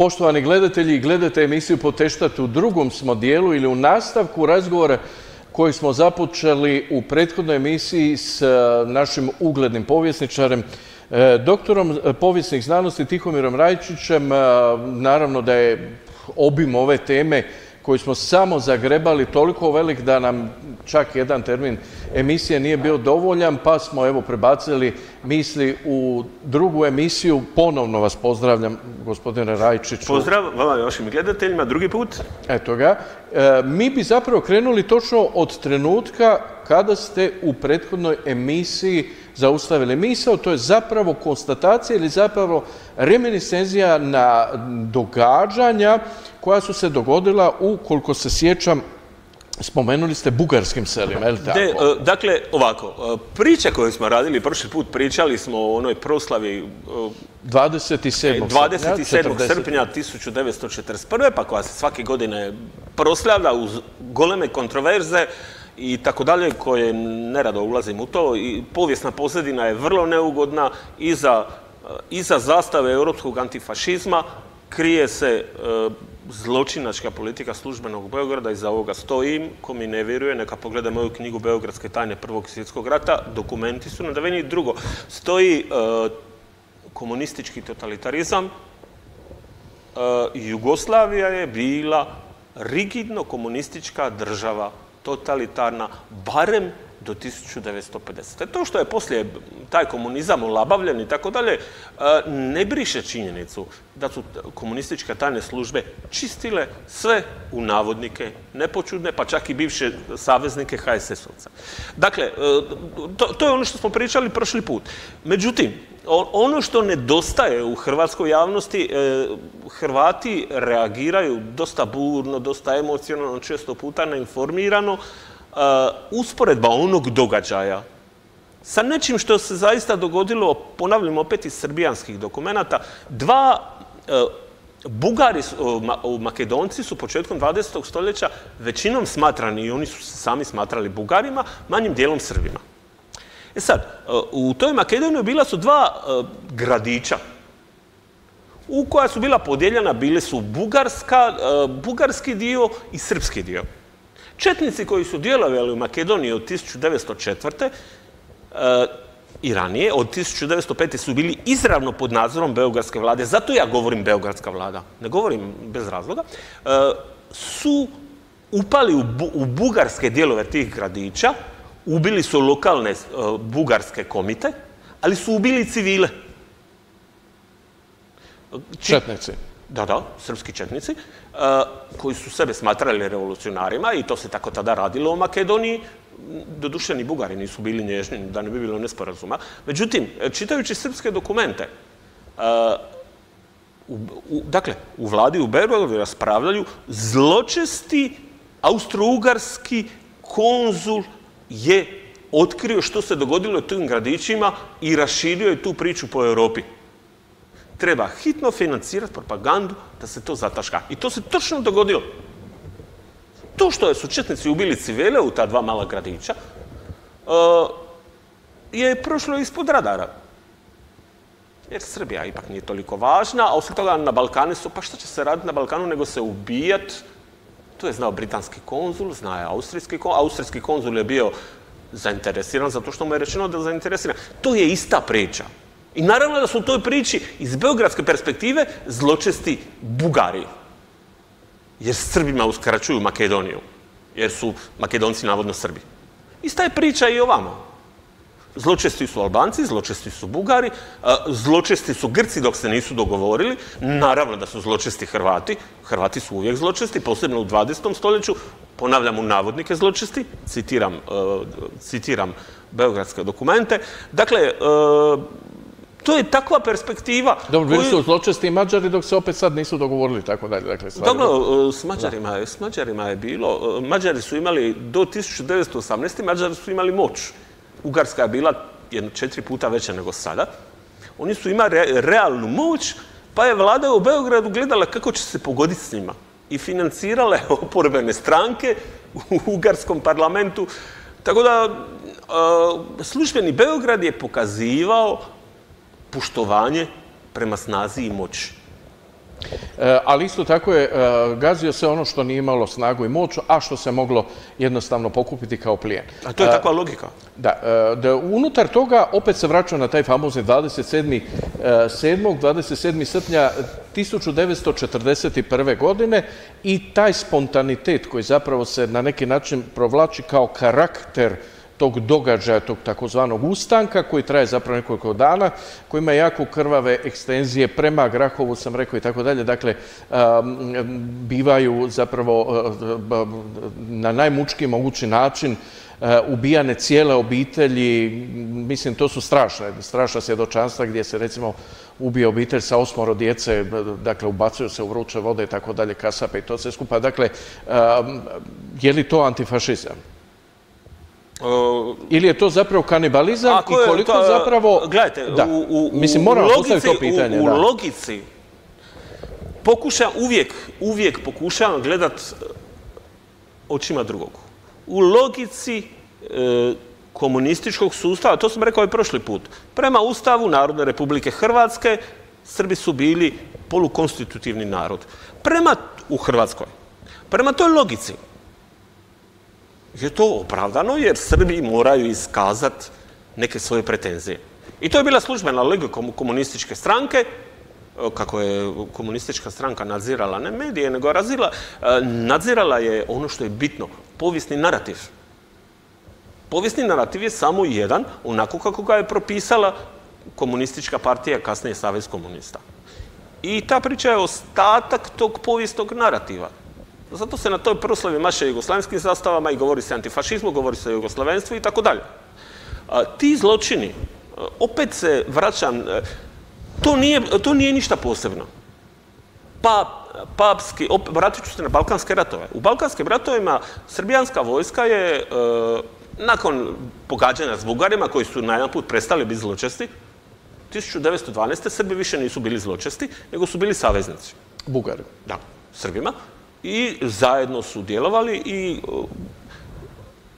Poštovani gledatelji, gledate emisiju Poteštat, u drugom smo dijelu ili u nastavku razgovora koji smo započeli u prethodnoj emisiji s našim uglednim povjesničarem, doktorom povijesnih znanosti Tihomirom Rajčićem. Naravno da je obim ove teme koju smo samo zagrebali toliko velik da nam čak jedan termin emisije nije bio dovoljan, pa smo evo prebacili misli u drugu emisiju. Ponovno vas pozdravljam, gospodine Rajčiću. Pozdrav vama i vašim gledateljima, drugi put. Eto ga. Mi bi zapravo krenuli točno od trenutka kada ste u prethodnoj emisiji zaustavili misao. To je zapravo konstatacija ili zapravo reminiscenzija na događanja koja su se dogodila u, koliko se sjećam, spomenuli ste bugarskim selima, je li tako? Dakle, ovako, priča koju smo radili, prošli put pričali smo o onoj proslavi 27. srpnja 1941. pa koja se svake godine proslavlja uz goleme kontroverze i tako dalje, koje nerado ulazim u to. I povijesna pozadina je vrlo neugodna. Iza zastave europskog antifašizma krije se zločinačka politika službenog Beograda. Iza ovoga stojim. Ko mi ne vjeruje, neka pogleda moju knjigu Beogradske tajne Prvog svjetskog rata. Dokumenti su nadaveni. Drugo, stoji komunistički totalitarizam. Jugoslavija je bila rigidno komunistička država, totalitarna, barem do 1950. To što je poslije taj komunizam olabavljen i tako dalje, ne briše činjenicu da su komunističke tajne službe čistile sve u navodnike nepočudne, pa čak i bivše saveznike HSS-ovca. Dakle, to je ono što smo pričali prošli put. Međutim, ono što nedostaje u hrvatskoj javnosti, Hrvati reagiraju dosta burno, dosta emocionalno, često puta neinformirano. Usporedba onog događaja sa nečim što se zaista dogodilo, ponavljam opet iz srbijanskih dokumenata, Bugari, Makedonci su početkom 20. stoljeća većinom smatrani, i oni su se sami smatrali Bugarima, manjim dijelom Srbima. Sad, u toj Makedoniji bila su dva gradića u koja su bila podijeljena, bili su bugarski dio i srpski dio. Četnici koji su djelovali u Makedoniji od 1904. I ranije, od 1905. su bili izravno pod nadzorom beogradske vlade, zato ja govorim beogradska vlada, ne govorim bez razloga, su upali u bugarske dijelove tih gradića, ubili su lokalne bugarske komite, ali su ubili civile. Četnici. Da, srpski četnici, koji su sebe smatrali revolucionarima i to se tako tada radilo u Makedoniji. Doduše ni Bugari nisu bili nježni, da ne bi bilo nesporazuma. Međutim, čitajući srpske dokumente, dakle, u vladi u Beogradu raspravljaju zločesti austro-ugarski konzul je otkrio što se dogodilo u tim gradićima i raširio je tu priču po Europi. Treba hitno financirati propagandu da se to zataška. I to se točno dogodilo. To što su četnici ubili civile u ta dva mala gradića je prošlo ispod radara. Jer Srbija ipak nije toliko važna, a osim toga na Balkanu su, pa šta će se raditi na Balkanu nego se ubijat. To je znao britanski konzul, zna je austrijski konzul. Austrijski konzul je bio zainteresiran zato što mu je rečeno da je zainteresiran. To je ista priča. I naravno da su u toj priči iz beogradske perspektive zločesti Bugari. Jer Srbima uskraćuju Makedoniju. Jer su Makedonci navodno Srbi. Ista je priča i ovamo. Zločesti su Albanci, zločesti su Bugari, zločesti su Grci dok se nisu dogovorili. Naravno da su zločesti Hrvati. Hrvati su uvijek zločesti, posebno u 20. stoljeću. Ponavljam u navodnike zločesti. Citiram beogradske dokumente. Dakle, to je takva perspektiva. Dobro, bili su zločesti i Mađari dok se opet sad nisu dogovorili, tako dalje. Dobro, s Mađarima je bilo. Mađari su imali do 1918. Mađari su imali moć. Ugarska je bila 4 puta veća nego sada. Oni su imali realnu moć, pa je vlada u Beogradu gledala kako će se pogoditi s njima. I financirale oporbene stranke u ugarskom parlamentu. Tako da, službeni Beograd je pokazivao poštovanje prema snazi i moći. Ali isto tako je gazio se ono što nije imalo snagu i moć, a što se moglo jednostavno pokupiti kao plijen. A to je takva logika. Da, unutar toga opet se vraća na taj famozni 27. srpnja 1941. godine i taj spontanitet koji zapravo se na neki način provlači kao karakter tog događaja, tog takozvanog ustanka, koji traje zapravo nekoliko dana, koji ima jako krvave ekstenzije prema Grahovu, sam rekao, i tako dalje. Dakle, bivaju zapravo na najmučkiji mogući način ubijane cijele obitelji. Mislim, to su strašna svjedočanstva gdje se, recimo, ubije obitelj sa 8 djece, dakle, ubacuju se u vruće vode i tako dalje, kasape i to sve skupa. Dakle, je li to antifašizam? Ili je to zapravo kanibalizam i koliko zapravo... Gledajte, u logici uvijek pokušavam gledat očima drugog. U logici komunističkog sustava, to sam rekao i prošli put, prema Ustavu Narodne Republike Hrvatske, Srbi su bili polukonstitutivni narod. U Hrvatskoj. Prema toj logici je to opravdano jer Srbi moraju iskazati neke svoje pretenzije. I to je bila službena logika komunističke stranke, kako je komunistička stranka nadzirala ne medije, nego nadzirala je ono što je bitno, povijesni narativ. Povijesni narativ je samo jedan, onako kako ga je propisala komunistička partija, kasnije Savez komunista. I ta priča je ostatak tog povijesnog narativa. Zato se na toj proslavi maše jugoslavenskim zastavama i govori se o antifašizmu, govori se o jugoslavenstvu i tako dalje. Ti zločini, opet se vraćam, to nije ništa posebno. Vratit ću se na Balkanske ratove. U Balkanskim ratovima srbijanska vojska je, nakon pogađanja s Bugarima, koji su na jedan put prestali biti zločesti, 1912. Srbi više nisu bili zločesti, nego su bili saveznici. Bugari. Da, Srbima. I zajedno su djelovali i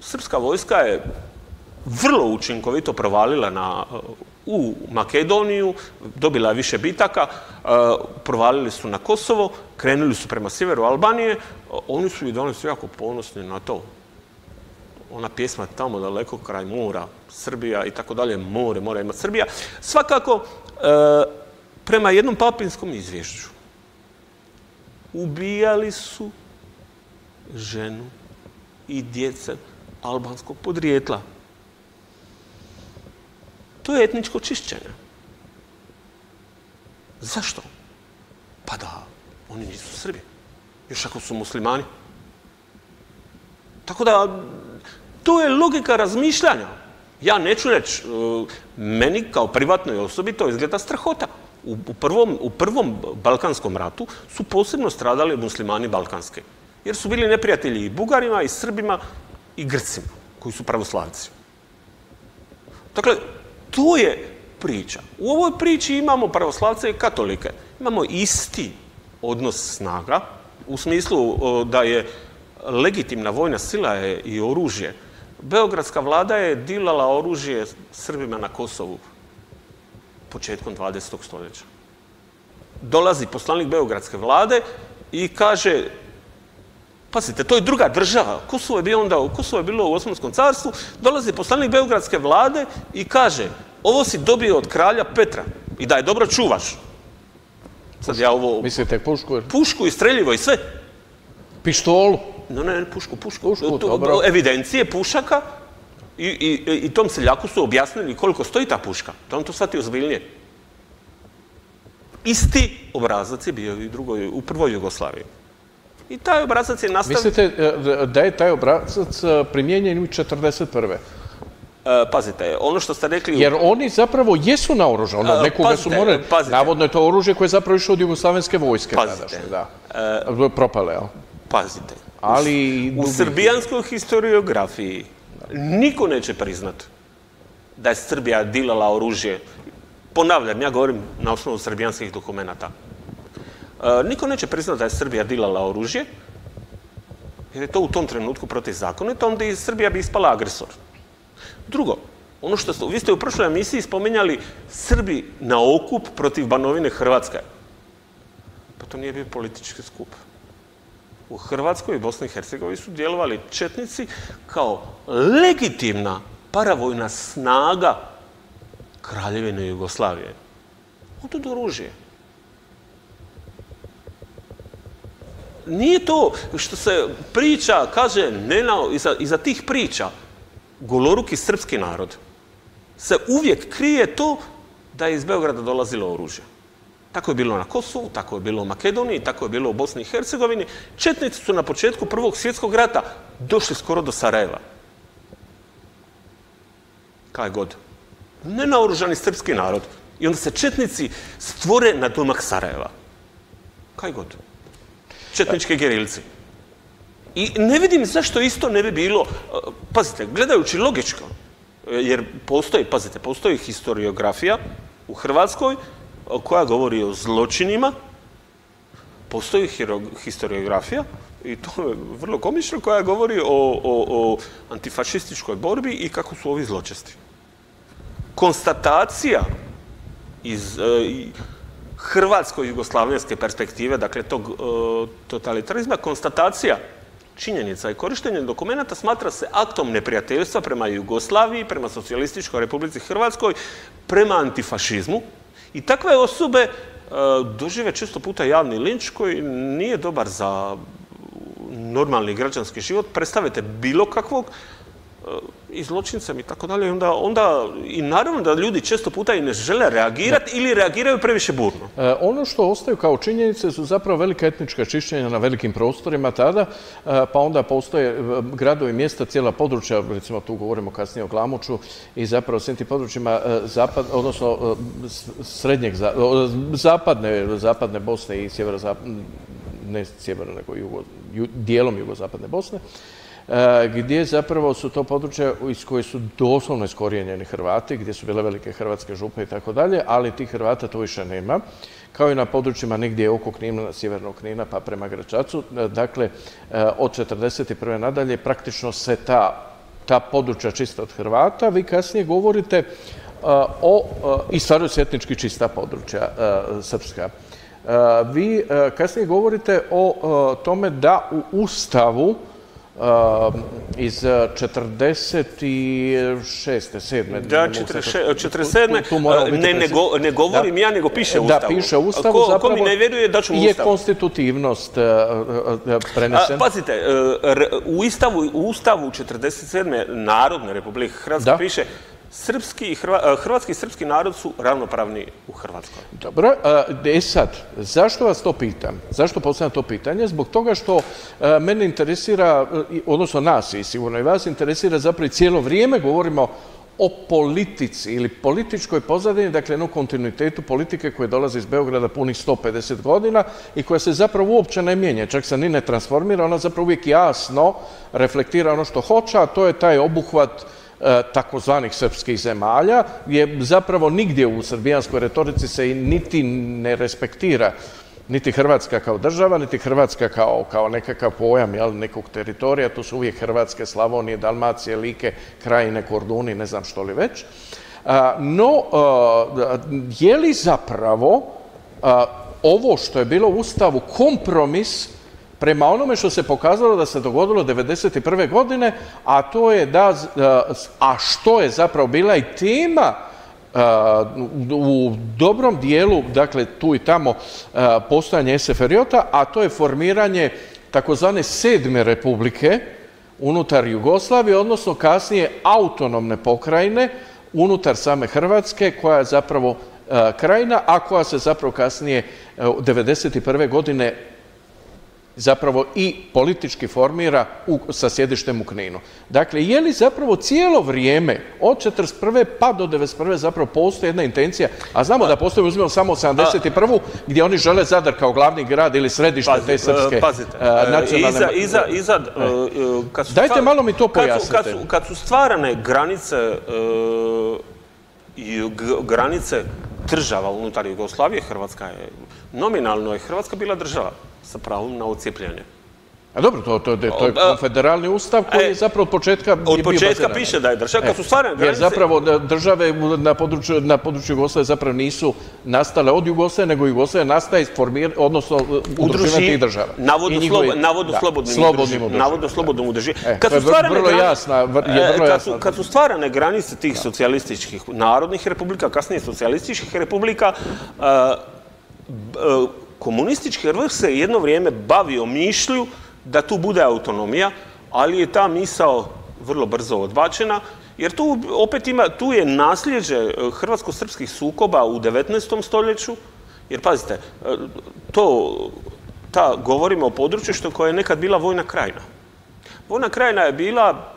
srpska vojska je vrlo učinkovito provalila u Makedoniju, dobila je više bitaka, provalili su na Kosovo, krenuli su prema sjeveru Albanije, oni su i danas jako ponosni na to. Ona pjesma tamo daleko kraj mora, Srbija i tako dalje, mora imati Srbija. Svakako, prema jednom papinskom izvješću, ubijali su ženu i djece albanskog podrijetla. To je etničko čišćenje. Zašto? Pa da, oni nisu Srbi. Još ako su muslimani. Tako da, to je logika razmišljanja. Ja neću reći, meni kao privatnoj osobi to izgleda strahota. U prvom Balkanskom ratu su posebno stradali muslimani balkanske. Jer su bili neprijatelji i Bugarima, i Srbima, i Grcima, koji su pravoslavci. Dakle, to je priča. U ovoj priči imamo pravoslavce i katolike. Imamo isti odnos snaga, u smislu da je legitimna vojna sila i oružje. Beogradska vlada je dilala oružje Srbima na Kosovu početkom 20. stoljeća. Dolazi poslanik Beogradske vlade i kaže, pazite, to je druga država, Kosovo je bilo u Osmanskom carstvu, dolazi poslanik Beogradske vlade i kaže, ovo si dobio od kralja Petra i da je dobro čuvaš. Sad ja ovo... Mislite pušku? Pušku i streljivo i sve. Pištolu? Ne, pušku. Evidencije pušaka i tom seljaku su objasnili koliko stoji ta puška. Da on to shvati ozbiljnije. Isti obrazac je bio i u prvoj Jugoslaviji. I taj obrazac je nastavljen... Mislite da je taj obrazac primijenjen u 1941. Pazite, ono što ste rekli... Jer oni zapravo jesu naoružani, nekoga su morali... Navodno je to oružje koje je zapravo išlo od jugoslavenske vojske. Pazite. Propale, jel? Pazite. U srbijanskoj historiografiji niko neće priznat da je Srbija dilala oružje. Ponavljam, ja govorim na osnovu srbijanskih dokumenata. Niko neće priznat da je Srbija dilala oružje, jer je to u tom trenutku protivzakonito, onda i Srbija bi ispala agresor. Drugo, ono što vi ste u prošloj emisiji spominjali Srbi na okup protiv Banovine Hrvatske. Pa to nije bio politički skup. U Hrvatskoj i Bosni i Hercegovini su djelovali četnici kao legitimna paravojna snaga Kraljevine Jugoslavije. Otud oružje. Nije to što se priča, kaže, iza tih priča goloruki srpski narod se uvijek krije to da je iz Beograda dolazilo oružje. Tako je bilo na Kosovu, tako je bilo u Makedoniji, tako je bilo u Bosni i Hercegovini. Četnici su na početku Prvog svjetskog rata došli skoro do Sarajeva. Kaj god. Nenaoružani srpski narod. I onda se četnici stvore na domak Sarajeva. Kaj god. Četničke gerilci. I ne vidim zašto isto ne bi bilo, pazite, gledajući logičko, jer postoji historiografija u Hrvatskoj koja govori o zločinima, postoji historiografija, i to je vrlo komično, koja govori o antifašističkoj borbi i kako su ovi zločesti. Konstatacija iz hrvatsko-jugoslavenske perspektive, dakle tog totalitarizma, konstatacija činjenica i korištenje dokumenata smatra se aktom neprijateljstva prema Jugoslaviji, prema Socijalističkoj Republici Hrvatskoj, prema antifašizmu. I takve osobe dožive često puta javni linč koji nije dobar za normalni građanski život. Predstavite bilo kakvog i zločincem i tako dalje. Onda i naravno da ljudi često puta i ne žele reagirati ili reagiraju previše burno. Ono što ostaju kao činjenice su zapravo velika etnička čišćenja na velikim prostorima tada, pa onda postoje gradovi, mjesta, cijela područja, recimo tu govorimo kasnije o Glamuču i zapravo svim tim područjima odnosno zapadne Bosne i ne sjevera, nego dijelom jugozapadne Bosne, gdje zapravo su to područja iz koje su doslovno iskorijenjeni Hrvati, gdje su bile velike hrvatske župe i tako dalje, ali tih Hrvata tu više nema, kao i na područjima negdje oko Knina, sjevernog Knina pa prema Gračacu. Dakle, od 1941. nadalje praktično se ta područja čista od Hrvata. Vi kasnije govorite i stvaraju se etnički čista područja srpska. Vi kasnije govorite o tome da u Ustavu iz 46. 7. Da, 47. Ne govorim ja, nego piše u Ustavu. Da, piše u Ustavu. Ko mi ne vjeruje, da ću mu Ustavu. Je konstitutivnost prenesena. Pazite, u Ustavu 47. Narodne Republike Hrvatske piše hrvatski i srpski narod su ravnopravni u Hrvatskoj. Dobro, sad, zašto vas to pitam? Zašto postavljam to pitanje? Zbog toga što mene interesira, odnosno nas i sigurno i vas interesira, zapravo i cijelo vrijeme govorimo o politici ili političkoj pozadini, dakle jednom kontinuitetu politike koja dolazi iz Beograda punih 150 godina i koja se zapravo uopće ne mijenja, čak se ni ne transformira, ona zapravo uvijek jasno reflektira ono što hoće, a to je taj obuhvat takozvanih srpskih zemalja, gdje zapravo nigdje u srbijanskoj retorici se niti ne respektira niti Hrvatska kao država, niti Hrvatska kao nekakav pojam nekog teritorija. Tu su uvijek Hrvatske, Slavonije, Dalmacije, Like, Krajine, Korduni, ne znam što li već. No, je li zapravo ovo što je bilo u Ustavu kompromis prema onome što se pokazalo da se dogodilo 1991. godine, a to je što je zapravo bila i tema u dobrom dijelu, dakle tu i tamo postojanje SFRJ-a, a to je formiranje takozvane 7. republike unutar Jugoslavije, odnosno kasnije autonomne pokrajine unutar same Hrvatske, koja je zapravo krajina, a koja se zapravo kasnije 1991. godine zapravo i politički formira sa sjedištem u Kninu. Dakle, je li zapravo cijelo vrijeme od 1941. pa do 1991. zapravo postoji jedna intencija, a znamo da postoji, uzmimo samo 1971. gdje oni žele Zadar kao glavni grad ili središte te srpske nacionalne... Dajte malo mi to pojasnite. Kad su stvarane granice država unutar Jugoslavije, Hrvatska je, nominalno je Hrvatska bila država sa pravom na odcjepljenje. A dobro, to je konfederalni ustav koji je zapravo od početka bio baziran. Od početka piše da je država, kad su stvarne granice... Jer zapravo države na području Jugoslavije zapravo nisu nastale od Jugoslavije, nego Jugoslavija nastaje odnosno udruživanje tih država. Navodno slobodnom udruživanju. To je vrlo jasna. Kad su stvarane granice tih socijalističkih narodnih republika, kasnije socijalističkih republika, komunistički vrh se jedno vrijeme bavio mišlju da tu bude autonomija, ali je ta misao vrlo brzo odbačena, jer tu je nasljeđe hrvatsko-srpskih sukoba u 19. stoljeću, jer pazite, govorimo o području koje je nekad bila vojna krajina. Vojna krajina je bila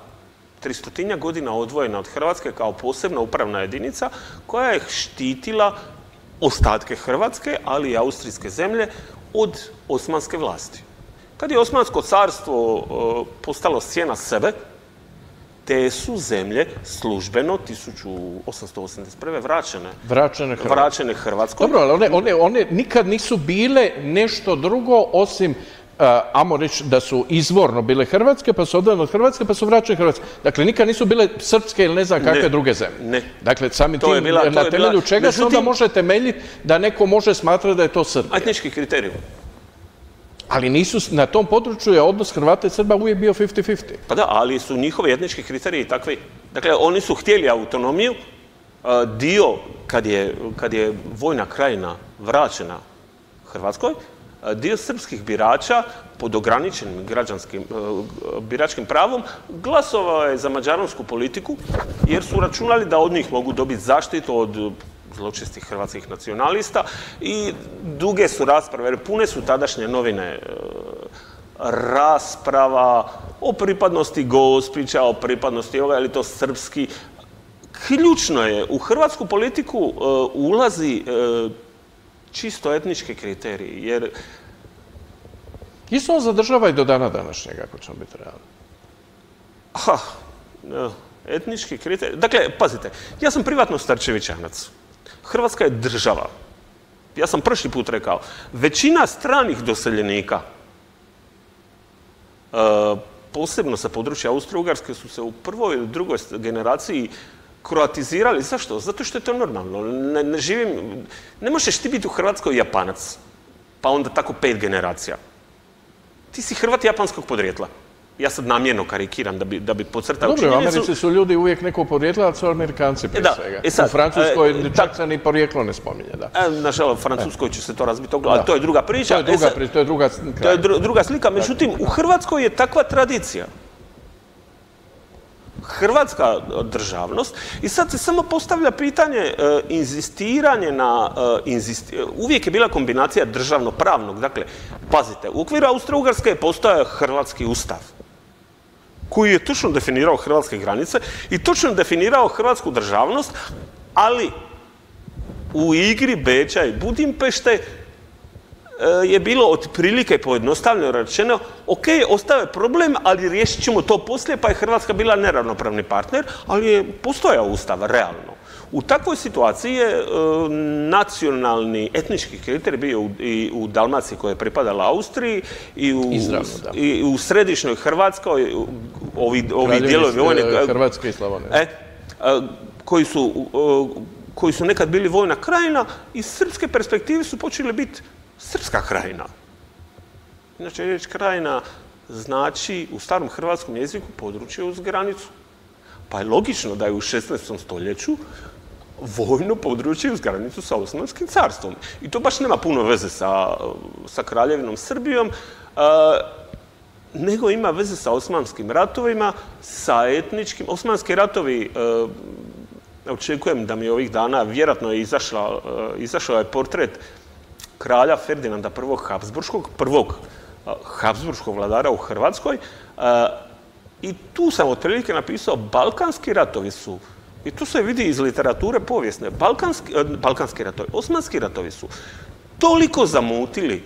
300 godina odvojena od Hrvatske kao posebna upravna jedinica koja je štitila ostatke Hrvatske, ali i austrijske zemlje od osmanske vlasti. Kad je Osmansko carstvo postalo sjena sebe, te su zemlje službeno 1881. vraćene Hrvatskoj. Dobro, ali one nikad nisu bile nešto drugo osim, ajmo reći, da su izvorno bile Hrvatske, pa su odvojene od Hrvatske, pa su vraćene Hrvatske. Dakle, nikad nisu bile srpske ili ne znam kakve druge zemlje. Ne. Dakle, samim tim, na temelju čega se onda može temeljiti da neko može smatrati da je to Srbija? Etnički kriterij. Ali nisu, na tom području je odnos Hrvata i Srba uvijek bio 50-50. Pa da, ali su njihovi etnički kriteriji takvi. Dakle, oni su htjeli autonomiju. Dio, kad je vojna krajina vraćena Hrvatskoj, dio srpskih birača pod ograničenim biračkim pravom glasovao je za mađaronsku politiku, jer su računali da od njih mogu dobiti zaštitu od zločestih hrvatskih nacionalista i duge su rasprave, pune su tadašnje novine rasprava o pripadnosti Gospića, o pripadnosti ovoga, je li to srpski. Ključno je, u hrvatsku politiku ulazi čisto etnički kriteriji, jer... Isto on zadržava i do dana današnjega, ako ćemo biti realni. Etnički kriteriji... Dakle, pazite, ja sam privatno Starčevićanac. Hrvatska je država. Ja sam prošli put rekao, većina stranih doseljenika, posebno sa područja Austro-Ugarske, su se u prvoj ili drugoj generaciji kroatizirali. Zašto? Zato što je to normalno. Ne možeš ti biti u Hrvatskoj Japanac, pa onda tako 5 generacija. Ti si Hrvat japanskog podrijetla. Ja sad namjerno karikiram da bi podcrtao činjenicu. Dobro, u Americi su ljudi uvijek neko podrijetla, ali su Amerikanci prije svega. U Francuskoj čak se ni porijeklo ne spominje. Nažalost, u Francuskoj će se to razbiti, ali to je druga priča. To je druga slika. Međutim, u Hrvatskoj je takva tradicija. Hrvatska državnost. I sad se samo postavlja pitanje inzistiranje na... Uvijek je bila kombinacija državno-pravnog. Dakle, pazite, u okviru Austro-Ugarske je postojao hrvatski ustav koji je točno definirao hrvatske granice i točno definirao hrvatsku državnost, ali u igri Beča i Budimpešte je bilo otprilike pojednostavljeno rečeno, ok, ostao je problem, ali riješit ćemo to poslije, pa je Hrvatska bila neravnopravni partner, ali je postojao ustav, realno. U takvoj situaciji je nacionalni etnički kriterij bio i u Dalmaciji koja je pripadala Austriji i u središnjoj Hrvatskoj, ovi dijelovi vojne... Hrvatske i Slavonije. Koji su nekad bili vojna krajina, iz srpske perspektive su počeli biti srpska krajina. Inače, riječ krajina znači u starom hrvatskom jeziku područje uz granicu. Pa je logično da je u 16. stoljeću vojno područje uz granicu sa Osmanskim carstvom. I to baš nema puno veze sa Kraljevinom Srbijom, nego ima veze sa Osmanskim ratovima, sa etničkim... Osmanski ratovi, očekujem da mi ovih dana vjerojatno je izašao je portret kralja Ferdinanda prvog Habsburškog vladara u Hrvatskoj. I tu sam otprilike napisao balkanski ratovi su, i to se vidi iz literature povijesne, balkanski ratovi, osmanski ratovi su toliko zamutili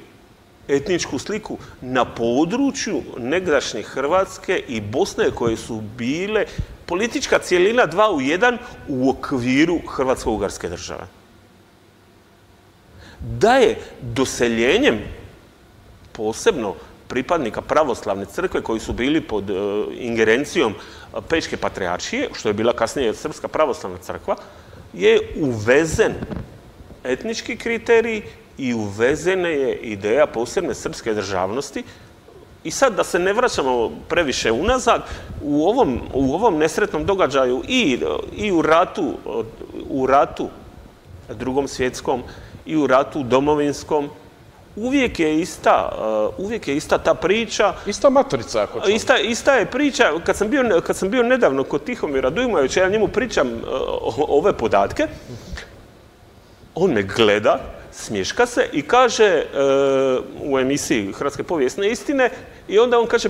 etničku sliku na području negdašnje Hrvatske i Bosne koje su bile politička cijelina 2 u 1 u okviru Hrvatsko-Ugarske države. Da je doseljenjem posebno pripadnika pravoslavne crkve koji su bili pod ingerencijom Pečke patrijaršije, što je bila kasnije Srpska pravoslavna crkva, je uvezen etnički kriterij i uvezena je ideja posebne srpske državnosti. I sad da se ne vraćamo previše unazad, u ovom nesretnom događaju i u ratu Drugom svjetskom i u ratu domovinskom, uvijek je ista ta priča. Ista matrica, ako ćemo. Ista je priča. Kad sam bio nedavno kod Tihomira Dujmovića, ja njemu pričam ove podatke, on me gleda, smješka se i kaže u emisiji Hrvatske povijesne istine, i onda on kaže,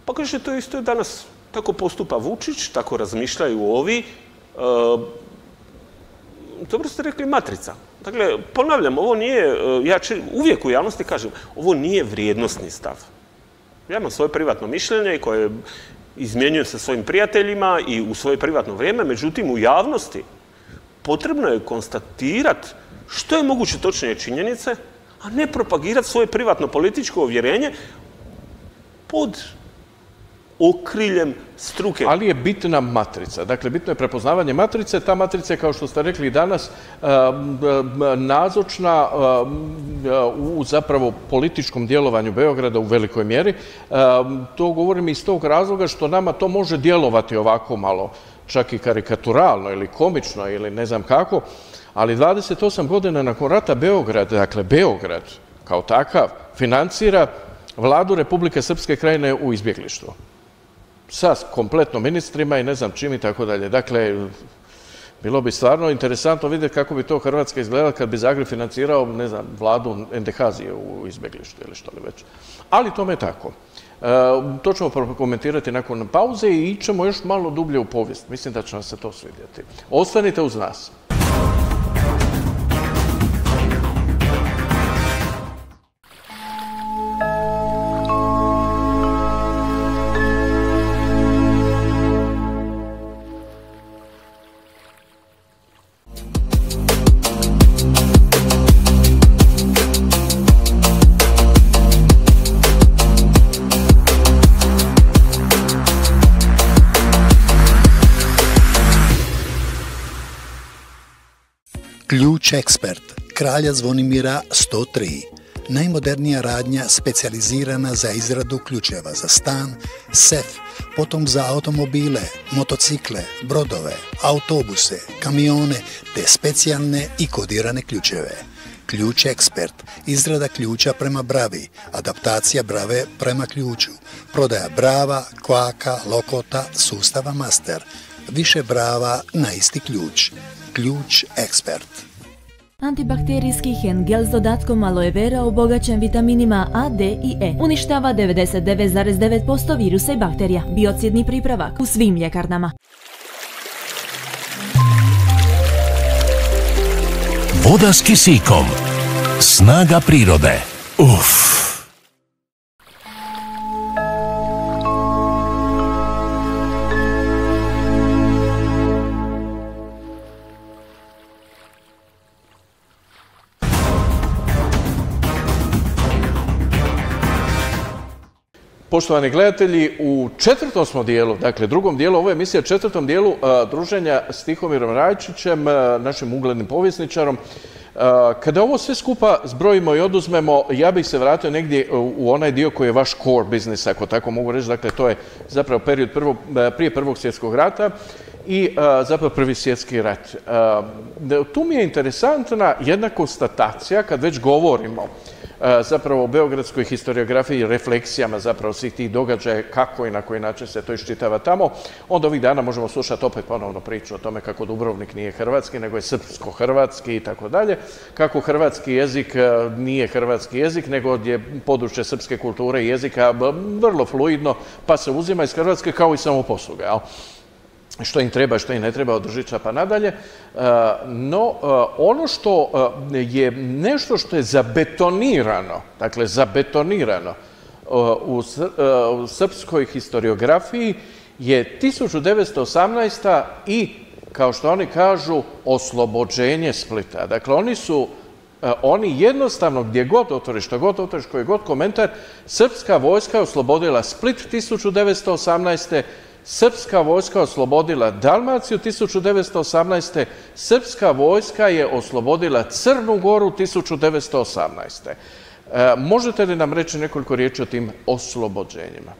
pa kaže, to isto je danas, tako postupa Vučić, tako razmišljaju ovi. Dobro ste rekli, matrica. Dakle, ponavljam, ovo nije, ja uvijek u javnosti kažem, ovo nije vrijednosni stav. Ja imam svoje privatno mišljenje koje izmjenjujem sa svojim prijateljima i u svoje privatno vrijeme, međutim u javnosti potrebno je konstatirati što je moguće točnije činjenice, a ne propagirati svoje privatno političko uvjerenje pod okriljem struke. Ali je bitna matrica. Dakle, bitno je prepoznavanje matrice. Ta matrica je, kao što ste rekli danas, nazočna u zapravo političkom djelovanju Beograda u velikoj mjeri. To govorim iz tog razloga što nama to može djelovati ovako malo, čak i karikaturalno ili komično ili ne znam kako, ali 28 godina nakon rata Beograd, dakle Beograd kao takav, financira vladu Republike Srpske Krajine u izbjeglištvu. Sa kompletno ministrima i ne znam čim i tako dalje. Dakle, bilo bi stvarno interesantno vidjeti kako bi to Hrvatska izgledala kad bi Zagreb financirao, ne znam, vladu NDH-zije u izbjeglištvu ili što li već. Ali tome je tako. To ćemo prokomentirati nakon pauze i ićemo još malo dublje u povijest. Mislim da će nam se to svidjeti. Ostanite uz nas. Ključ Ekspert, Kralja Zvonimira 103. Najmodernija radnja specijalizirana za izradu ključeva za stan, sef, potom za automobile, motocikle, brodove, autobuse, kamione te specijalne i kodirane ključeve. Ključ Ekspert, izrada ključa prema bravi, adaptacija brave prema ključu, prodaja brava, kvaka, lokota, sustava master, više brava na isti ključ. Ključ Ekspert. Antibakterijski Hengel s dodatkom aloe vera obogaćen vitaminima A, D i E. Uništava 99,9% virusa i bakterija. Biocidni pripravak u svim ljekarnama. Voda s kisikom. Snaga prirode. Uff. Poštovani gledatelji, u četvrtom smo dijelu, dakle drugom dijelu ove emisije, četvrtom dijelu druženja s Tihomirom Rajčićem, našim uglednim povjesničarom. Kada ovo sve skupa zbrojimo i oduzmemo, ja bih se vratio negdje u onaj dio koji je vaš core business, ako tako mogu reći. Dakle, to je zapravo period prije Prvog svjetskog rata i zapravo Prvi svjetski rat. Tu mi je interesantna jedna konstatacija, kad već govorimo zapravo o beogradskoj historiografiji i refleksijama zapravo svih tih događaja, kako i na koji način se to iščitava tamo. Onda ovih dana možemo slušati opet ponovno priču o tome kako Dubrovnik nije hrvatski, nego je srpsko-hrvatski i tako dalje. Kako hrvatski jezik nije hrvatski jezik, nego je područje srpske kulture i jezika vrlo fluidno, pa se uzima iz Hrvatske kao i samoposluga. Što im treba, što im ne treba od Držića pa nadalje. No, ono što je nešto što je zabetonirano, dakle zabetonirano u srpskoj historiografiji je 1918. i, kao što oni kažu, oslobođenje Splita. Dakle, oni su Oni jednostavno, gdje god otvoriš, što god otvoriš, koji god komentar, srpska vojska je oslobodila Split 1918. Srpska vojska oslobodila Dalmaciju 1918. Srpska vojska je oslobodila Crnu Goru 1918. Možete li nam reći nekoliko riječi o tim oslobođenjima?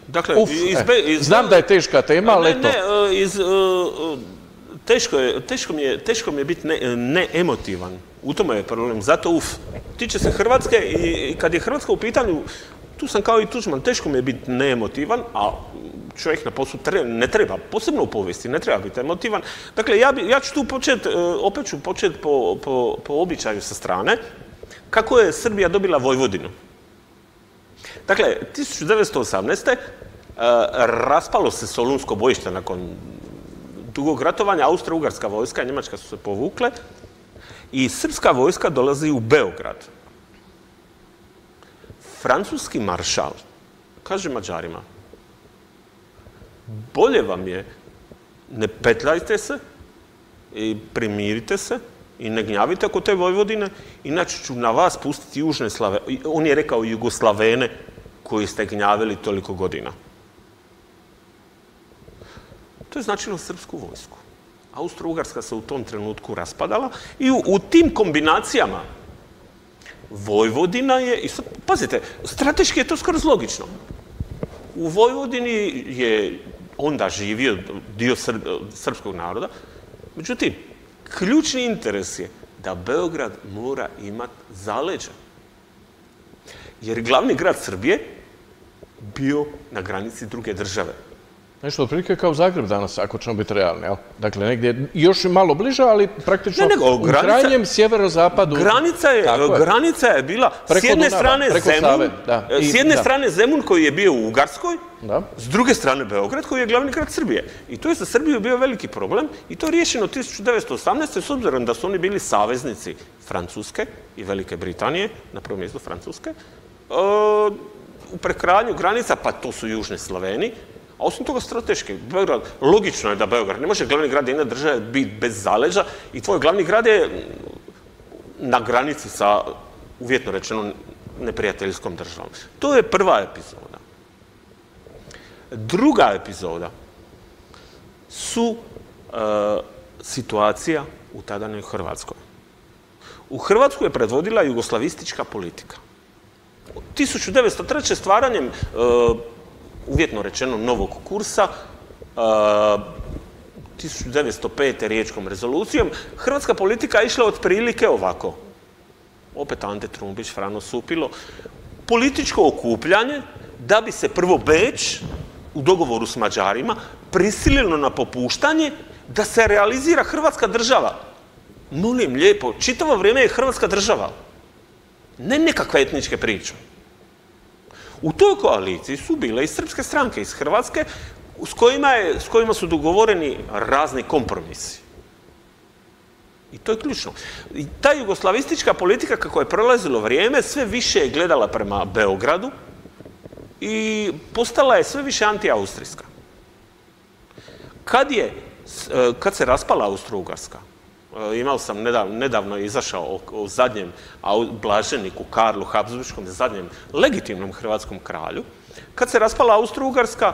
Dakle, znam da je teška tema, ali eto. Teško mi je biti neemotivan. U tome je problem. Zato tiče se Hrvatske i kad je Hrvatska u pitanju, tu sam kao i Tuđman, teško mi je biti neemotivan, a čovjek na poslu ne treba, posebno u povijesti, ne treba biti emotivan. Dakle, ja ću tu opet ću početi po običaju sa strane, kako je Srbija dobila Vojvodinu. Dakle, 1918. Raspalo se Solunsko bojište nakon dugog ratovanja, Austro-Ugarska vojska i Njemačka su se povukle i srpska vojska dolazi u Beograd. Francuski maršal kaže Mađarima, bolje vam je, ne petljajte se i primirite se i ne gnjavite oko te Vojvodine, inače ću na vas pustiti južne Slavene. On je rekao Jugoslavene koji ste gnjavili toliko godina. To je značilo srpsku vojsku. Austro-Ugarska se u tom trenutku raspadala i u tim kombinacijama Vojvodina je, i sad, pazite, strateški je to skoro logično. U Vojvodini je onda živio dio srpskog naroda, međutim, ključni interes je da Beograd mora imati zaleđa. Jer glavni grad Srbije bio na granici druge države. Nešto otprilike kao Zagreb danas, ako ćemo biti realni, jel? Dakle, negdje još malo bliže, ali praktično u krajnjem sjeverozapadu. Granica je bila s jedne strane Zemun koji je bio u Ugarskoj, s druge strane Beograd koji je glavni grad Srbije. I to je za Srbiju bio veliki problem i to je riješeno 1918. s obzirom da su oni bili saveznici Francuske i Velike Britanije, na prvom mjestu Francuske, u prekrajanju granica, pa to su južni Slaveni. A osim toga strateški, Beograd, logično je da Beograd ne može glavni grad jedne države biti bez zaleđa i tvoj glavni grad je na granici sa, uvjetno rečeno, neprijateljskom državom. To je prva epizoda. Druga epizoda su situacija u tadanjoj Hrvatskoj. U Hrvatsku je predvodila jugoslavistička politika. 1903. stvaranjem uvjetno rečeno novog kursa, 1905. Riječkom rezolucijom, hrvatska politika je išla otprilike ovako. Opet Ante Trumbić, Frano Supilo. Političko okupljanje da bi se prvo Beč u dogovoru s Mađarima prisililo na popuštanje da se realizira Hrvatska država. Molim lijepo, čitavo vrijeme je Hrvatska država. Ne nekakve etničke priče. U toj koaliciji su bile i srpske stranke iz Hrvatske s kojima su dogovoreni razni kompromisi. I to je ključno. I ta jugoslavistička politika, kako je prolazilo vrijeme, sve više je gledala prema Beogradu i postala je sve više anti-austrijska. Kad se raspala Austro-Ugarska, imao sam nedavno izašao o zadnjem blaženiku Karlu Habsburškom, zadnjem legitimnom hrvatskom kralju. Kad se raspala Austro-Ugarska,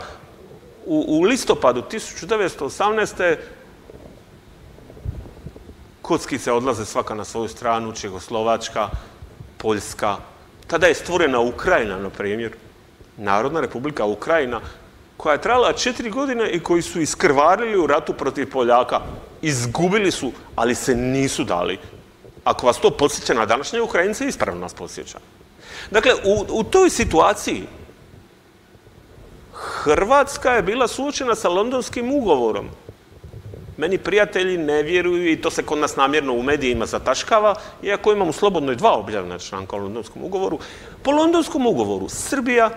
u listopadu 1918. kockice odlaze svaka na svoju stranu, Čehoslovačka, Poljska. Tada je stvorena Ukrajina, na primjer, Narodna republika Ukrajina, koja je trajala 4 godine i koji su iskrvarili u ratu protiv Poljaka. Izgubili su, ali se nisu dali. Ako vas to podsjeća na današnje Ukrajince, ispravno nas podsjeća. Dakle, u toj situaciji Hrvatska je bila suočena sa Londonskim ugovorom. Meni prijatelji ne vjeruju i to se kod nas namjerno u medijima zataškava, iako imamo slobodno i 2 objavljena članka o Londonskom ugovoru. Po Londonskom ugovoru Srbija,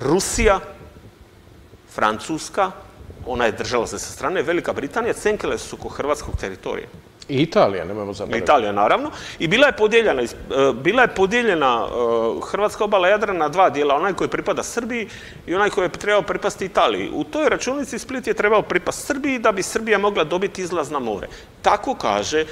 Rusija, Francuska, ona je držala se sa strane, Velika Britanija, cenkele su oko hrvatskog teritorija. I Italija, nemojmo zaboraviti. Italija, naravno. I bila je podijeljena hrvatska obala Jadrana na 2 dijela, onaj koji pripada Srbiji i onaj koji je trebao pripasti Italiji. U toj računici Split je trebao pripasti Srbiji da bi Srbija mogla dobiti izlaz na more. Tako kaže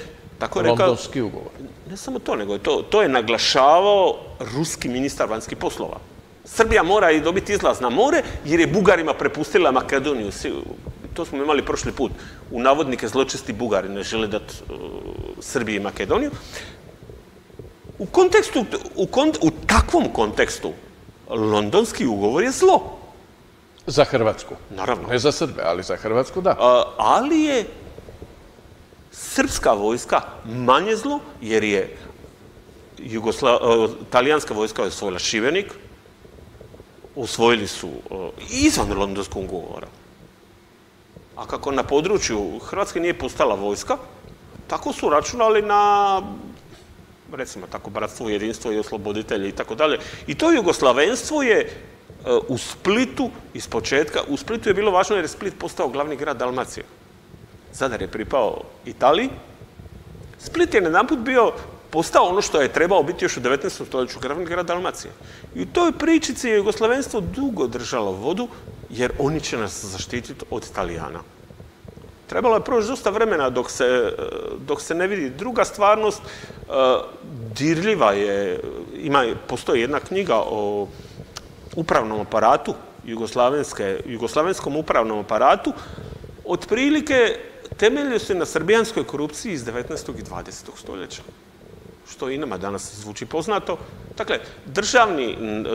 Tako je rekao, Londonski ugovor. ne samo to, nego to je naglašavao ruski ministar vanjskih poslova. Srbija mora i dobiti izlaz na more jer je Bugarima prepustila Makedoniju. To smo imali prošli put. U navodnike zločesti Bugari ne žele dati Srbiji i Makedoniju. U takvom kontekstu londonski ugovor je zlo. Za Hrvatsku. Naravno. Ne za Srbe, ali za Hrvatsku da. Ali je srpska vojska manje zlo jer je talijanska vojska osvojila Šibenik, usvojili su izvan londonskog ugovora. A kako na području Hrvatske nije postala vojska, tako su računali na, recimo tako, bratstvo, jedinstvo i osloboditelji i tako dalje. I to jugoslavenstvo je u Splitu, iz početka, u Splitu je bilo važno jer je Split postao glavni grad Dalmacije. Zadar je pripao Italiji. Split je najedanput postao ono što je trebao biti još u 19. stoljeću, glavni grad Dalmacije. I u toj pričici je jugoslavenstvo dugo držalo vodu, jer oni će nas zaštititi od Italijana. Trebalo je proći dosta vremena dok se ne vidi druga stvarnost. Dirljiva je, postoji jedna knjiga o upravnom aparatu, jugoslavenskom upravnom aparatu, otprilike temelju se na srbijanskoj korupciji iz 19. i 20. stoljeća. Što i nama danas zvuči poznato. Dakle,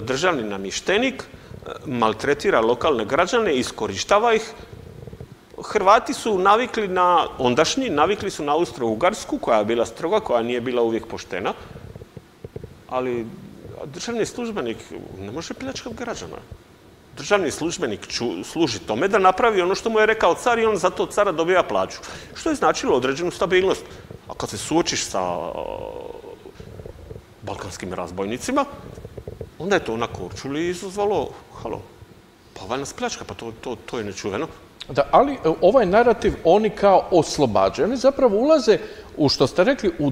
državni namještenik maltretira lokalne građane, iskorištava ih. Hrvati su navikli su na Austro-Ugarsku, koja je bila stroga, koja nije bila uvijek poštena, ali državni službenik ne može pljačkati građana. Državni službenik služi tome da napravi ono što mu je rekao car i on zato od cara dobija plaću. Što je značilo određenu stabilnost. A kad se suočiš sa balkanskim razbojnicima, onda je to na Korčuli izazvalo, pa ovaj nas pljačka, pa to je nečuveno. Da, ali ovaj narativ, oni kao oslobađaju, oni zapravo ulaze u, što ste rekli, u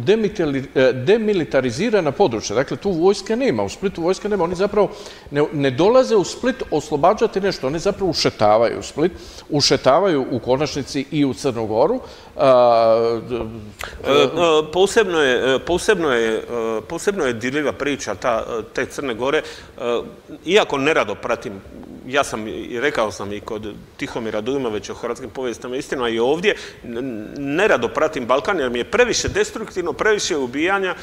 demilitarizirana područja. Dakle, tu vojske nema, u Splitu vojske nema. Oni zapravo ne dolaze u Split oslobađati nešto, oni zapravo ušetavaju u Split, ušetavaju u konačnici i u Crnu Goru. Posebno je dirljiva priča te Crne Gore, iako nerado pratim. Rekao sam i kod Tihomira Dujmovića o hrvatskim povijestima istina i ovdje, nerado pratim Balkan jer mi je previše destruktivno, previše ubijanja.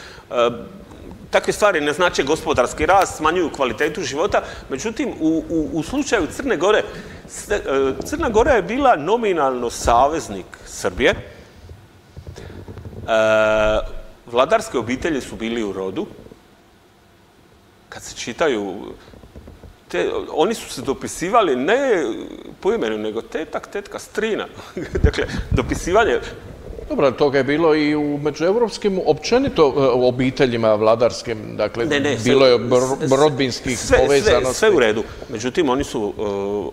Takve stvari ne znače gospodarski rast, smanjuju kvalitetu života. Međutim, u slučaju Crne Gore, Crna Gora je bila nominalno saveznik Srbije. Vladarske obitelji su bili u rodu. Kad se čitaju, oni su se dopisivali ne po imenu, nego tetak, tetka, strina. Dakle, dopisivanje. Dobro, toga je bilo i u međuevropskim, općenito obiteljima vladarskim, dakle, bilo je rodbinskih povezanosti. Sve u redu. Međutim,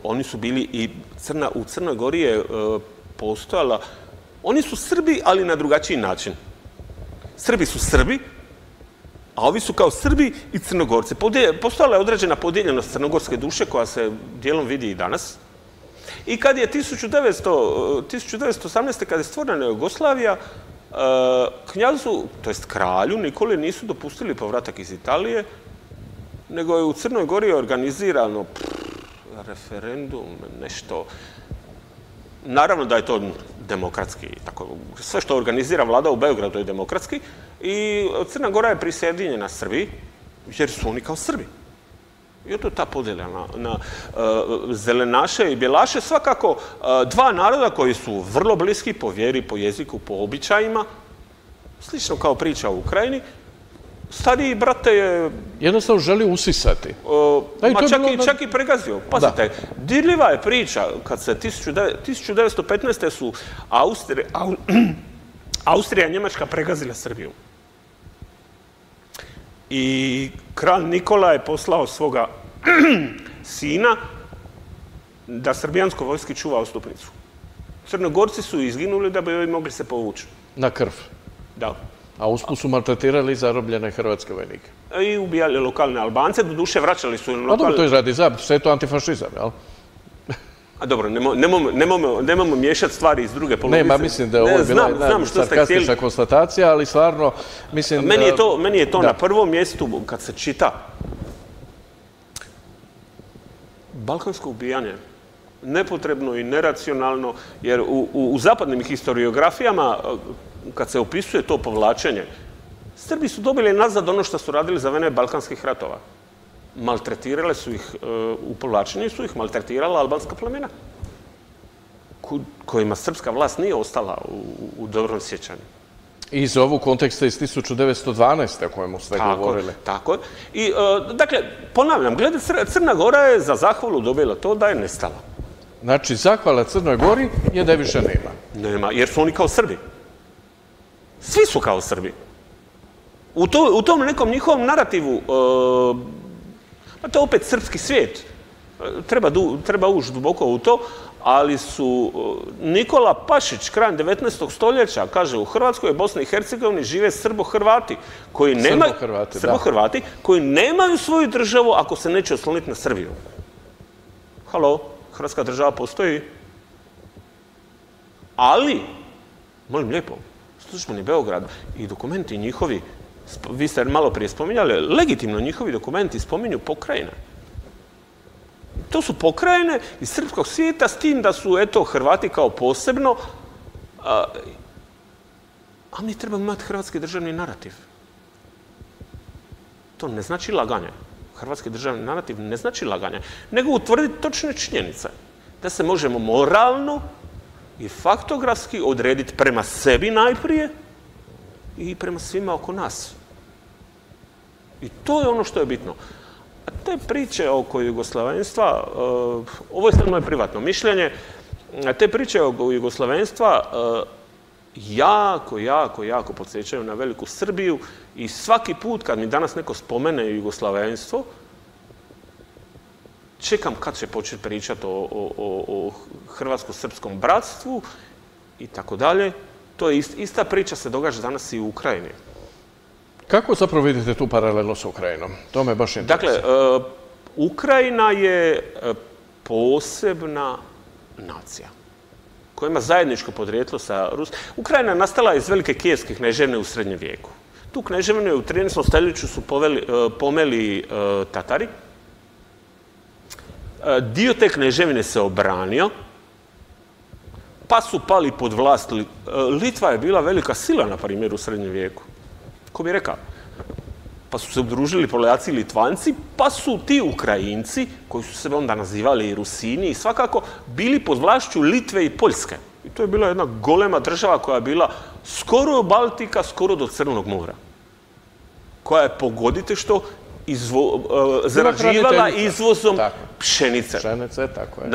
oni su bili i u Crnoj Gori je postojala, oni su Srbi, ali na drugačiji način. Srbi su Srbi, a ovi su kao Srbi i Crnogorci. Postojala je određena podijeljenost crnogorske duše koja se dijelom vidi i danas. I kad je 1918. kada je stvorena Jugoslavija, knjazu, to jest kralju Nikoli, nisu dopustili povratak iz Italije, nego je u Crnoj Gori organizirano referendum, nešto. Naravno da je to demokratski. Sve što organizira vlada u Beogradu je demokratski. I Crna Gora je prisjedinjena Srbiji, jer su oni kao Srbi. I to je ta podjela na zelenaše i bjelaše. Svakako dva naroda koji su vrlo bliski po vjeri, po jeziku, po običajima. Slično kao priča u Ukrajini. Stariji brate je... Jednostavno želi usisati. Čak i pregazio. Pazite, dirljiva je priča kad se 1915. su Austrija i Njemačka pregazile Srbiju. I kralj Nikola je poslao svoga sina da srbijanskoj vojski čuva odstupnicu. Crnogorci su izginuli da bi ovi mogli se povući. Na krv? Da. A usput su maltretirali zarobljene hrvatske vojnike. I ubijali lokalne Albance, doduše vraćali su im lokalne... A dobro, to je radi sve je to antifašizam, jel? A dobro, nemojmo miješati stvari iz druge polovice. Ne, mislim da ovo je bila jedna sarkastična konstatacija, ali stvarno, mislim... Meni je to na prvom mjestu, kad se čita balkansko ubijanje, nepotrebno i neracionalno, jer u zapadnim historiografijama, kad se opisuje to povlačenje, Srbi su dobili nazad ono što su radili za vreme balkanskih ratova. Maltretirale su ih, u povlačenju su ih maltretirala albanska plemena, kojima srpska vlast nije ostala u dobrom sjećanju. I iz ovog konteksta iz 1912. o kojemu ste govorili. Tako je. I, dakle, ponavljam, glede Crna Gora je za zahvalu dobila to da je nestala. Znači, zahvala Crnoj Gori je da je više nema. Nema, jer su oni kao Srbi. Svi su kao Srbi. U tom nekom njihovom narativu, to je opet srpski svijet, treba ući duboko u to, ali su Nikola Pašić krajem 19. stoljeća kaže u Hrvatskoj i Bosni i Hercegovini žive Srbo-Hrvati koji nemaju svoju državu ako se neće osloniti na Srbiju. Halo, Hrvatska država postoji, ali, molim lijepo, službeni Beograd i dokumenti njihovi, vi ste malo prije spominjali, legitimno njihovi dokumenti spominju pokrajine. To su pokrajine iz srpskog svijeta s tim da su, eto, Hrvati kao posebno, a mi trebamo imati hrvatski državni narativ. To ne znači laganje. Hrvatski državni narativ ne znači laganje, nego utvrditi točne činjenice. Da se možemo moralno i faktografski odrediti prema sebi najprije i prema svima oko nas. I to je ono što je bitno. A te priče oko jugoslavenstva, ovo je sad moje privatno mišljenje, te priče oko jugoslavenstva jako podsjećaju na veliku Srbiju i svaki put kad mi danas neko spomene jugoslavenstvo, čekam kad će početi pričati o hrvatsko-srpskom bratstvu i tako dalje. To je ista priča se događa danas i u Ukrajini. Kako zapravo vidite tu paralelu s Ukrajinom? To me baš interesuje. Dakle, Ukrajina je posebna nacija koja ima zajedničko podrijetlo sa Rusijom. Ukrajina nastala iz velike kijevske kneževine u srednjem vijeku. Tu kneževinu u 13. stoljeću su pomeli Tatari. Dio te kneževine se obranio, pa su pali pod vlast. Litva je bila velika sila, na primjer, u srednjem vijeku. Ko bi rekao? Pa su se udružili Poljaci i Litvanci, pa su ti Ukrajinci, koji su se onda nazivali i Rusini, i svakako bili pod vlašću Litve i Poljske. I to je bila jedna golema država koja je bila skoro od Baltika, skoro do Crvenog mora. Koja je, pogodite što, zarađivala izvozom pšenice. Pšenice, tako je.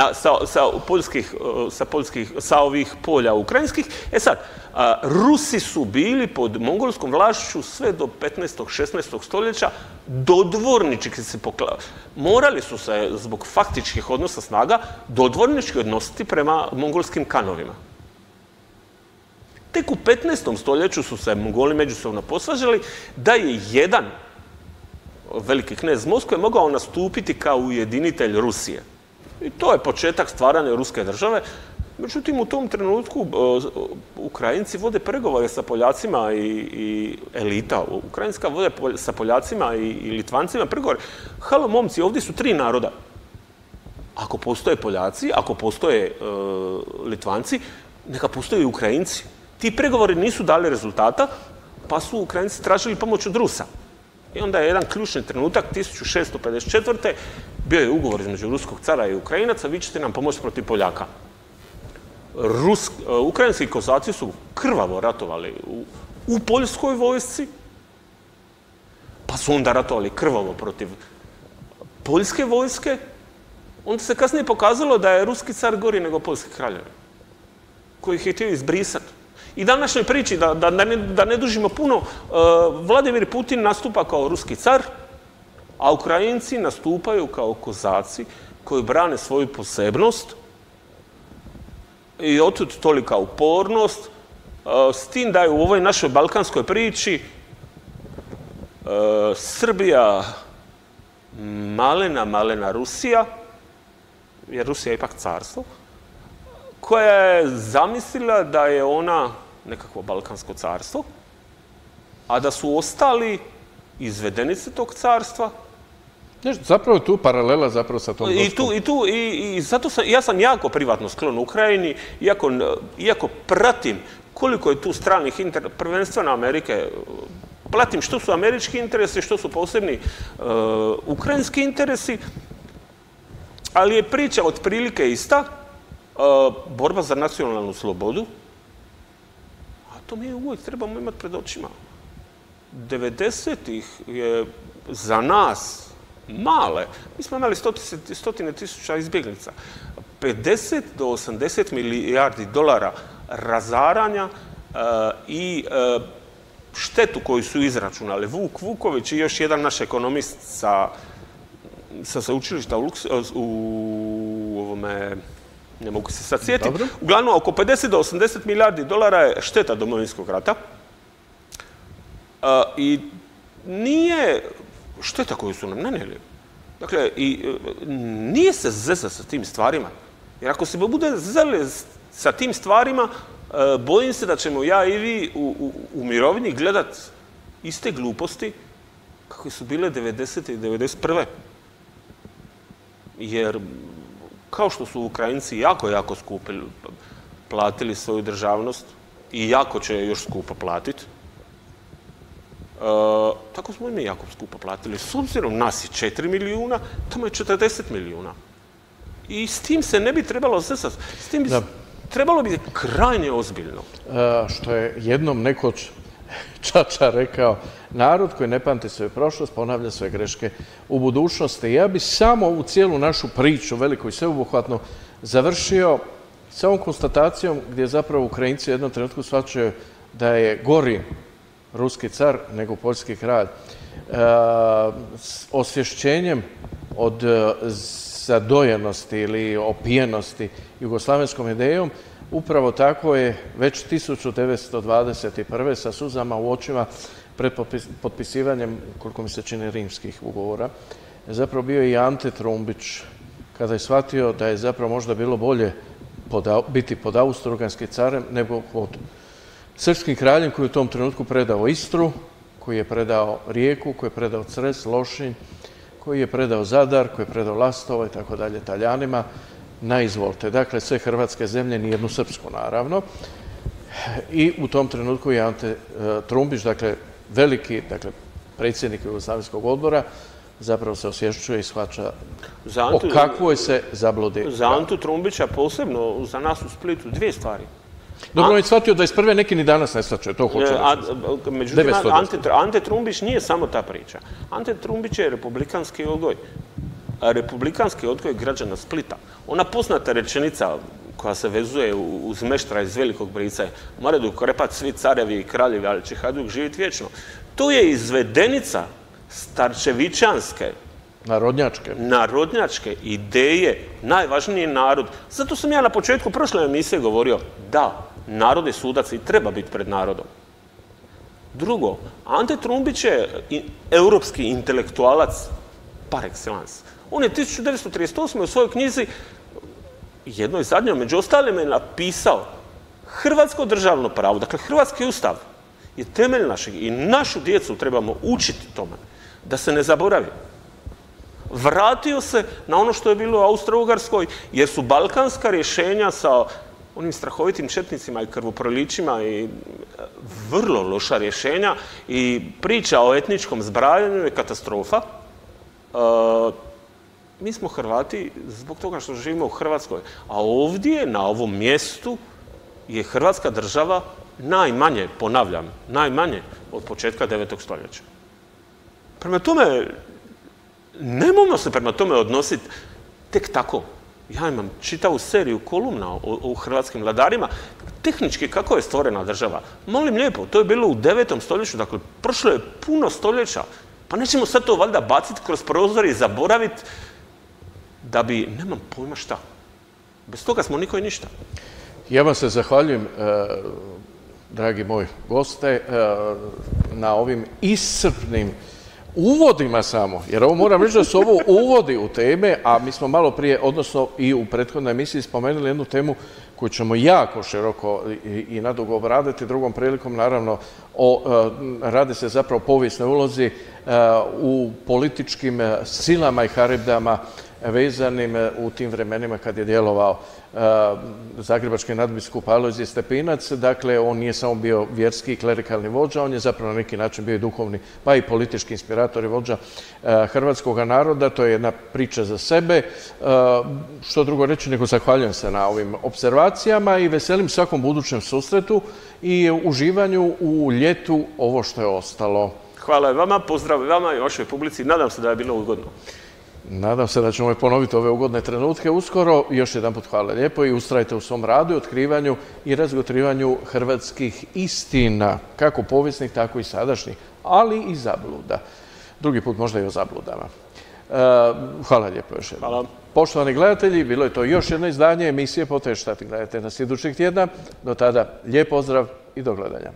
Sa ovih polja ukrajinskih. E sad, Rusi su bili pod mongolskom vlašću sve do 15. 16. stoljeća dodvornički se morali su se, zbog faktičkih odnosa snaga, dodvornički odnositi prema mongolskim kanovima. Tek u 15. stoljeću su se Mongoli međusobno posvađali da je jedan veliki knez Moskve mogao nastupiti kao ujedinitelj Rusije. I to je početak stvaranja ruske države. Međutim, u tom trenutku Ukrajinci vode pregovore sa Poljacima i elita ukrajinska vode sa Poljacima i Litvancima pregovore. Halo, momci, ovdje su 3 naroda. Ako postoje Poljaci, ako postoje Litvanci, neka postoje i Ukrajinci. Ti pregovori nisu dali rezultata, pa su Ukrajinci tražili pomoć od Rusa. I onda je jedan ključni trenutak, 1654. bio je ugovor između ruskog cara i Ukrajinaca, vi ćete nam pomoći protiv Poljaka. Ukrajinski kozaci su krvavo ratovali u poljskoj vojsci, pa su onda ratovali krvavo protiv poljske vojske. Onda se kasnije pokazalo da je ruski car gori nego poljski kraljevi, koji ih je htio izbrisati. I današnjoj priči, da ne dužimo puno, Vladimir Putin nastupa kao ruski car, a Ukrajinci nastupaju kao kozaci koji brane svoju posebnost i otud tolika upornost, s tim da je u ovoj našoj balkanskoj priči Srbija malena Rusija jer Rusija je ipak carstvo, koja je zamislila da je ona nekakvo balkansko carstvo, a da su ostali izvedenice tog carstva. Zapravo tu paralela zapravo sa tom ruskom. I zato ja sam jako privatno sklon Ukrajini, iako pratim koliko je tu stranih interesa, prvenstveno Amerike, pratim što su američki interesi, što su posebni ukrajinski interesi, ali je priča otprilike ista, borba za nacionalnu slobodu, a to mi uvijek trebamo imati pred očima. 90-ih je za nas male. Mi smo imali stotine tisuća izbjeglica. 50 do 80 milijardi dolara razaranja i štetu koju su izračunali Vuk Vuković i još jedan naš ekonomist sa sveučilišta u ovome, ne mogu se sad sjetiti. Uglavnom, oko 50 do 80 milijardi dolara je šteta Domovinskog rata. I nije šteta koju su nam nanijeli. Dakle, nije se zeza sa tim stvarima. Jer ako se bude zezali sa tim stvarima, bojim se da ćemo ja i vi u mirovini gledat iste gluposti kakve su bile 90. i 91. Jer kao što su Ukrajinci jako skupo platili svoju državnost i jako će još skupo platiti, tako smo i mi jako skupo platili. S obzirom nas je 4 milijuna, tamo je 40 milijuna. I s tim se ne bi trebalo zezati. S tim bi trebalo biti krajnje ozbiljno. Što je jednom nekoć Čača rekao, narod koji ne pamti svoju prošlost ponavlja svoje greške u budućnosti. Ja bi samo ovu cijelu našu priču, veliku i sveobuhvatnu, završio sa ovom konstatacijom gdje zapravo Ukrajinci u jednom trenutku shvaćaju da je gori ruski car nego poljski kralj. S osvješćenjem od zadojenosti ili opijenosti jugoslavenskom idejom, upravo tako je već 1921. sa suzama u očima pred potpisivanjem, koliko mi se čini, rimskih ugovora, zapravo bio i Ante Trumbić, kada je shvatio da je zapravo možda bilo bolje biti pod austrougarskim carem nego pod srpskim kraljem koji je u tom trenutku predao Istru, koji je predao Rijeku, koji je predao Cres, Lošinj, koji je predao Zadar, koji je predao Lastovo i tako dalje Taljanima, na izvolte. Dakle, sve hrvatske zemlje, nijednu srpsku naravno. I u tom trenutku je Ante Trumbić, dakle, veliki, dakle, predsjednik Jugoslavenskog odbora, zapravo se osvješćuje i shvaća o kakvoj se zabludi. Za Antu Trumbića posebno, za nas u Splitu, dvije stvari. Dobro, on je shvatio da iz prve neki ni danas ne shvaćaju, to hoću reći. Međutim, Ante Trumbić nije samo ta priča. Ante Trumbić je republikanski odgoj. Republikanski odgoj građana Splita. Ona poznata rečenica koja se vezuje uz Meštra iz Velikog Brica je "Moredu krepat svi carevi i kraljevi, ali će Hajduk živjeti vječno". To je izvedenica starčevićanske, narodnjačke ideje, najvažniji narod. Zato sam ja na početku prošle emisije govorio, da, narod je sudac i treba biti pred narodom. Drugo, Ante Trumbić je europski intelektualac par excellence. On je 1938. u svojoj knjizi, jednoj zadnjoj, među ostalim je napisao hrvatsko državno pravo, dakle hrvatski ustav je temelj našeg i našu djecu trebamo učiti tome, da se ne zaboravi. Vratio se na ono što je bilo u Austro-Ugarskoj, jer su balkanska rješenja sa onim strahovitim četnicima i krvoprolićima i vrlo loša rješenja i priča o etničkom zbrajanju je katastrofa. Mi smo Hrvati zbog toga što živimo u Hrvatskoj, a ovdje, na ovom mjestu, je Hrvatska država najmanje, ponavljam, najmanje od početka 9. stoljeća. Prema tome, nemojmo se prema tome odnositi tek tako. Ja imam čitavu seriju kolumna o hrvatskim vladarima. Tehnički, kako je stvorena država? Molim lijepo, to je bilo u 9. stoljeću, dakle, prošlo je puno stoljeća. Pa nećemo sad to valjda baciti kroz prozor i zaboraviti da bi, nemam pojma šta. Bez toga smo niko i ništa. Ja vam se zahvaljujem, dragi moj goste, na ovim iscrpnim uvodima samo, jer ovo moram reći da su ovo uvodi u teme, a mi smo malo prije, odnosno i u prethodnoj emisiji spomenuli jednu temu koju ćemo jako široko i nadugo obraditi. Drugom prilikom, naravno, radi se zapravo o povijesnoj ulozi u političkim silama i haribdama vezanim u tim vremenima kad je djelovao zagrebački nadbiskup Alojzije Stepinac. Dakle, on nije samo bio vjerski i klerikalni vođa, on je zapravo na neki način bio i duhovni, pa i politički inspirator i vođa hrvatskog naroda. To je jedna priča za sebe. Što drugo reći, nego zahvaljujem se na ovim observacijama i veselim svakom budućem susretu i uživanju u ljetu ovo što je ostalo. Hvala vama, pozdrav vama i vašoj publici. Nadam se da je bilo ugodno. Nadam se da ćemo ponoviti ove ugodne trenutke uskoro. Još jedan put hvala lijepo i ustrajte u svom radu i otkrivanju i razgotrivanju hrvatskih istina, kako povijesnih, tako i sadašnjih, ali i zabluda. Drugi put možda i o zabludama. Hvala lijepo još jednom. Hvala. Poštovani gledatelji, bilo je to još jedno izdanje emisije Poteštati. Gledajte nas idućeg tjedna. Do tada, lijep pozdrav i do gledanja.